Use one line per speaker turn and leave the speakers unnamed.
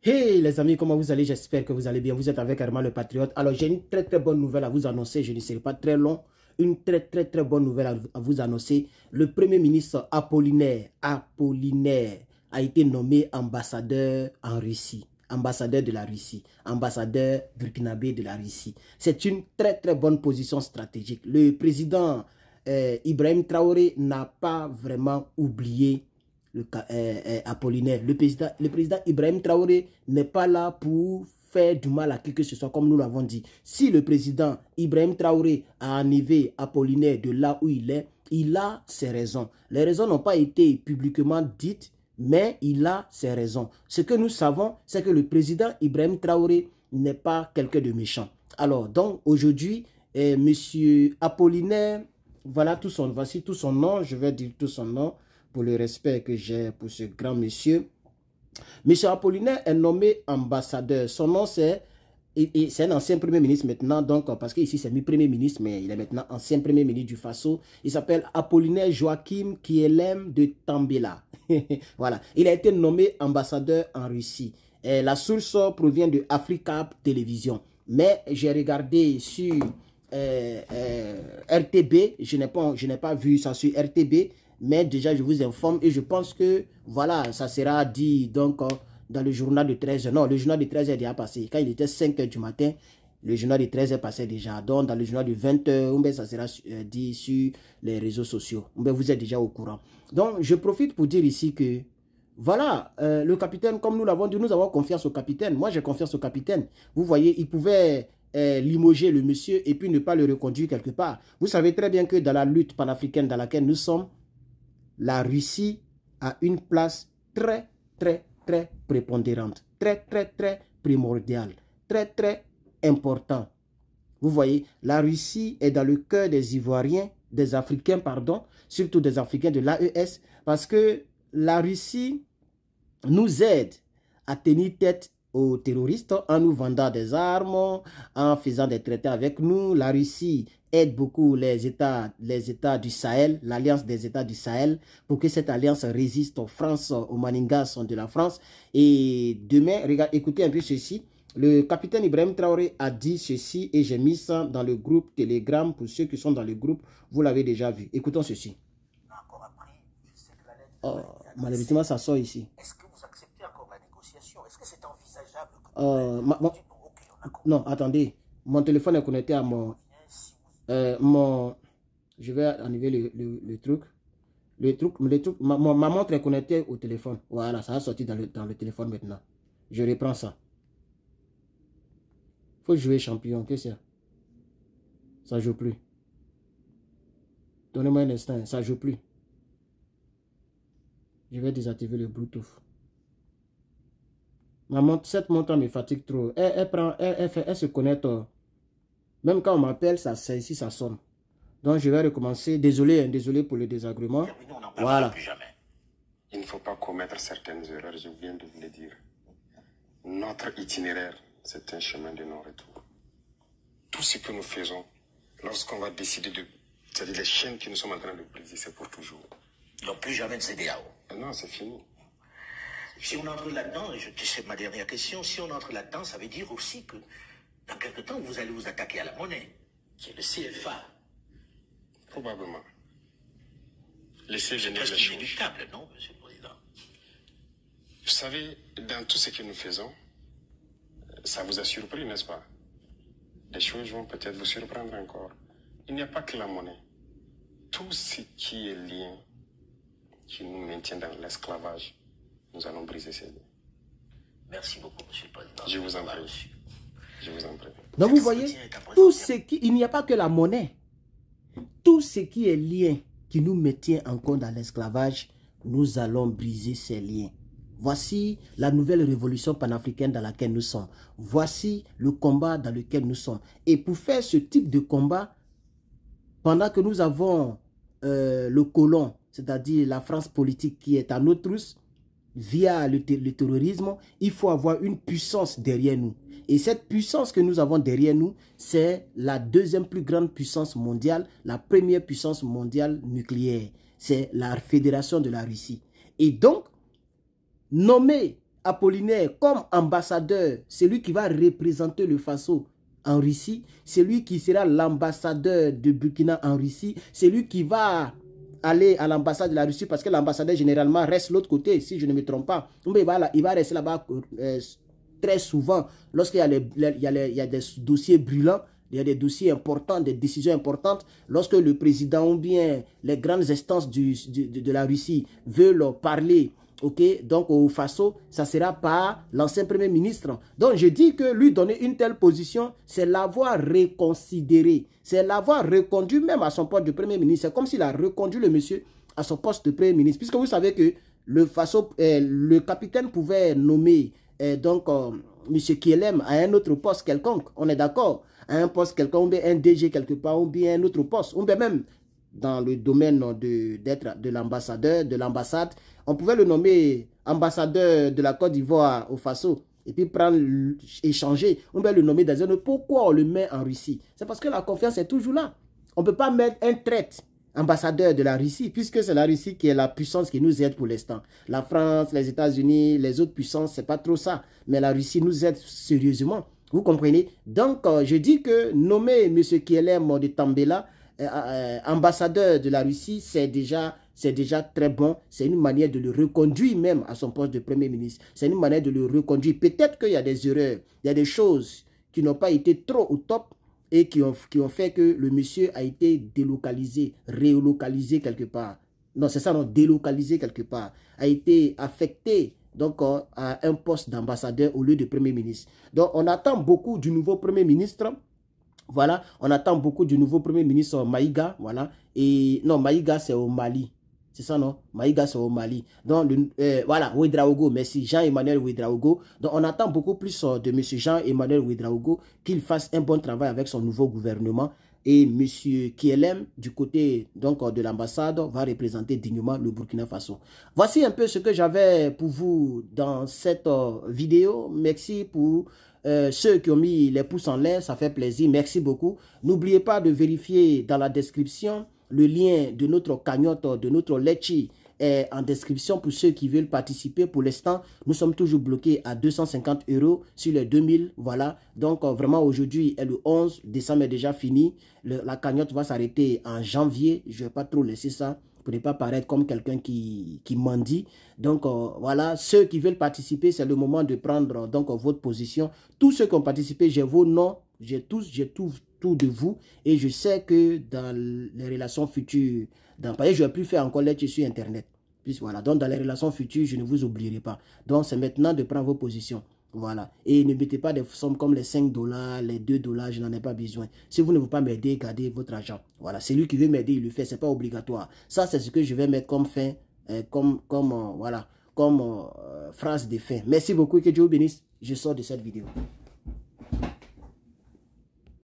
Hey les amis, comment vous allez? J'espère que vous allez bien. Vous êtes avec Herman le Patriote. Alors j'ai une très bonne nouvelle à vous annoncer. Je ne serai pas très long. Une très bonne nouvelle à vous annoncer. Le Premier ministre Apollinaire a été nommé ambassadeur en Russie. Ambassadeur de la Russie. Ambassadeur burkinabé de la Russie. C'est une très bonne position stratégique. Le président Ibrahim Traoré n'a pas vraiment oublié Apollinaire. Le président Ibrahim Traoré n'est pas là pour faire du mal à qui que ce soit, comme nous l'avons dit. Si le président Ibrahim Traoré a enlevé Apollinaire de là où il a ses raisons. Les raisons n'ont pas été publiquement dites, mais il a ses raisons. Ce que nous savons, c'est que le président Ibrahim Traoré n'est pas quelqu'un de méchant. Alors, donc, aujourd'hui, monsieur Apollinaire, voici tout son nom, je vais dire tout son nom, pour le respect que j'ai pour ce grand monsieur. Monsieur Apollinaire est nommé ambassadeur. Son nom c'est un ancien premier ministre maintenant, donc parce qu'ici c'est mi premier ministre, mais il est maintenant ancien premier ministre du Faso. Il s'appelle Apollinaire Joachim Kielem de Tambela. Voilà, il a été nommé ambassadeur en Russie. Et la source provient de Africa Télévision. Mais j'ai regardé sur RTB, je n'ai pas vu ça sur RTB. Mais déjà, je vous informe et je pense que, voilà, ça sera dit donc dans le journal de 13h. Non, le journal de 13h est déjà passé. Quand il était 5h du matin, le journal de 13h passait déjà. Donc, dans le journal de 20h, ça sera dit sur les réseaux sociaux. Vous êtes déjà au courant. Donc, je profite pour dire ici que, voilà, le capitaine, comme nous l'avons dit, nous avons confiance au capitaine. Moi, j'ai confiance au capitaine. Vous voyez, il pouvait limoger le monsieur et puis ne pas le reconduire quelque part. Vous savez très bien que dans la lutte panafricaine dans laquelle nous sommes, la Russie a une place très prépondérante, très primordiale, très important. Vous voyez, la Russie est dans le cœur des Ivoiriens, des Africains, pardon, surtout des Africains de l'AES, parce que la Russie nous aide à tenir tête aux terroristes en nous vendant des armes, en faisant des traités avec nous. La Russie aide beaucoup les États du Sahel, l'alliance des États du Sahel, pour que cette alliance résiste aux France, aux Maningas de la France. Et demain, regardez, écoutez un peu ceci. Le capitaine Ibrahim Traoré a dit ceci et j'ai mis ça dans le groupe Telegram. Pour ceux qui sont dans le groupe, vous l'avez déjà vu. Écoutons ceci. Oh, malheureusement, ça sort ici. Est-ce que vous acceptez encore la négociation? Est-ce que c'est envisageable? Non, attendez. Mon téléphone est connecté à mon... je vais enlever le truc. Ma montre est connectée au téléphone. Voilà, ça a sorti dans le téléphone maintenant. Je reprends ça. Faut jouer champion. Qu'est-ce que c'est? Ça joue plus. Donnez-moi un instant. Ça joue plus. Je vais désactiver le Bluetooth. Cette montre me fatigue trop. Elle se connecte. Même quand on m'appelle, ici ça sonne. Donc je vais recommencer. Désolé pour le désagrément. Voilà.
Plus jamais. Il ne faut pas commettre certaines erreurs, je viens de vous le dire. Notre itinéraire, c'est un chemin de non-retour. Tout ce que nous faisons, lorsqu'on va décider de... C'est-à-dire les chaînes que nous sommes en train de briser, c'est pour toujours.
Donc plus jamais de CEDEAO.
Non, c'est fini.
Si on entre là-dedans, c'est ma dernière question, si on entre là-dedans, ça veut dire aussi que dans quelque temps, vous allez vous attaquer à la monnaie, qui est le CFA.
Probablement. Laissez venir
C'est
les choses.
inéluctable, non, Monsieur le Président?
Vous savez, dans tout ce que nous faisons, ça vous a surpris, n'est-ce pas? Les choses vont peut-être vous surprendre encore. Il n'y a pas que la monnaie. Tout ce qui est lien, qui nous maintient dans l'esclavage, nous allons briser ces liens.
Merci beaucoup, Monsieur le Président.
Je vous en prie. Je vous en prie.
Donc vous voyez, tout ce qui... Il n'y a pas que la monnaie. Tout ce qui est lien qui nous maintient encore dans l'esclavage, nous allons briser ces liens. Voici la nouvelle révolution panafricaine dans laquelle nous sommes. Voici le combat dans lequel nous sommes. Et pour faire ce type de combat, pendant que nous avons le colon, c'est-à-dire la France politique qui est à notre trousse, via le terrorisme, il faut avoir une puissance derrière nous. Et cette puissance que nous avons derrière nous, c'est la deuxième plus grande puissance mondiale, la première puissance mondiale nucléaire. C'est la Fédération de la Russie. Et donc, nommer Apollinaire comme ambassadeur, c'est lui qui va représenter le Faso en Russie, c'est lui qui sera l'ambassadeur de Burkina en Russie, c'est lui qui va aller à l'ambassade de la Russie parce que l'ambassadeur généralement reste de l'autre côté, si je ne me trompe pas. Il va rester là-bas très souvent lorsqu'il y a des dossiers brûlants, il y a des dossiers importants, des décisions importantes. Lorsque le président ou bien les grandes instances de la Russie veulent parler, ok, donc au Faso, ça sera par l'ancien premier ministre. Donc je dis que lui donner une telle position, c'est l'avoir reconsidéré, c'est l'avoir reconduit même à son poste de premier ministre. C'est comme s'il a reconduit le monsieur à son poste de premier ministre, puisque vous savez que le Faso, le capitaine pouvait nommer monsieur Kielem à un autre poste quelconque, on est d'accord, à un poste quelconque, ou bien un DG quelque part, ou bien un autre poste, ou bien même dans le domaine de l'ambassadeur, de l'ambassade, on pouvait le nommer ambassadeur de la Côte d'Ivoire au Faso, et puis échanger, on peut le nommer dans un autre. Pourquoi on le met en Russie? C'est parce que la confiance est toujours là. On ne peut pas mettre un traître ambassadeur de la Russie, puisque c'est la Russie qui est la puissance qui nous aide pour l'instant. La France, les États-Unis, les autres puissances, c'est pas trop ça. Mais la Russie nous aide sérieusement. Vous comprenez? Donc, je dis que nommer M. Kielem de Tambela ambassadeur de la Russie, c'est déjà très bon. C'est une manière de le reconduire même à son poste de premier ministre. C'est une manière de le reconduire. Peut-être qu'il y a des erreurs, il y a des choses qui n'ont pas été trop au top et qui ont fait que le monsieur a été délocalisé, relocalisé quelque part. Non, c'est ça, non, délocalisé quelque part. A été affecté donc à un poste d'ambassadeur au lieu de premier ministre. Donc, on attend beaucoup du nouveau premier ministre. Voilà, on attend beaucoup du nouveau premier ministre Maïga, voilà. Et non, Maïga, c'est au Mali. C'est ça, non? Maïga, c'est au Mali. Donc, voilà, Ouedraogo, merci, Jean-Emmanuel Ouedraogo. Donc, on attend beaucoup plus de M. Jean-Emmanuel Ouedraogo qu'il fasse un bon travail avec son nouveau gouvernement. Et M. Kielem, du côté donc, de l'ambassade, va représenter dignement le Burkina Faso. Voici un peu ce que j'avais pour vous dans cette vidéo. Merci pour ceux qui ont mis les pouces en l'air, ça fait plaisir. Merci beaucoup. N'oubliez pas de vérifier dans la description le lien de notre cagnotte, de notre Litchi est en description pour ceux qui veulent participer. Pour l'instant, nous sommes toujours bloqués à 250 € sur les 2000. Voilà. Donc, vraiment, aujourd'hui est le 11 décembre est déjà fini. La cagnotte va s'arrêter en janvier. Je ne vais pas trop laisser ça pour ne pas paraître comme quelqu'un qui mendie. Donc, voilà. Ceux qui veulent participer, c'est le moment de prendre donc votre position. Tous ceux qui ont participé, j'ai vos noms. J'ai tout de vous. Et je sais que dans les relations futures, par exemple, je ne vais plus faire encore lettre sur Internet. Puis voilà, donc dans les relations futures, je ne vous oublierai pas. Donc c'est maintenant de prendre vos positions. Voilà. Et ne mettez pas des sommes comme les 5 $, les 2 $, je n'en ai pas besoin. Si vous ne voulez pas m'aider, gardez votre argent. Voilà, c'est lui qui veut m'aider, il le fait, ce n'est pas obligatoire. Ça, c'est ce que je vais mettre comme fin, comme phrase de fin. Merci beaucoup, que Dieu vous bénisse. Je sors de cette vidéo.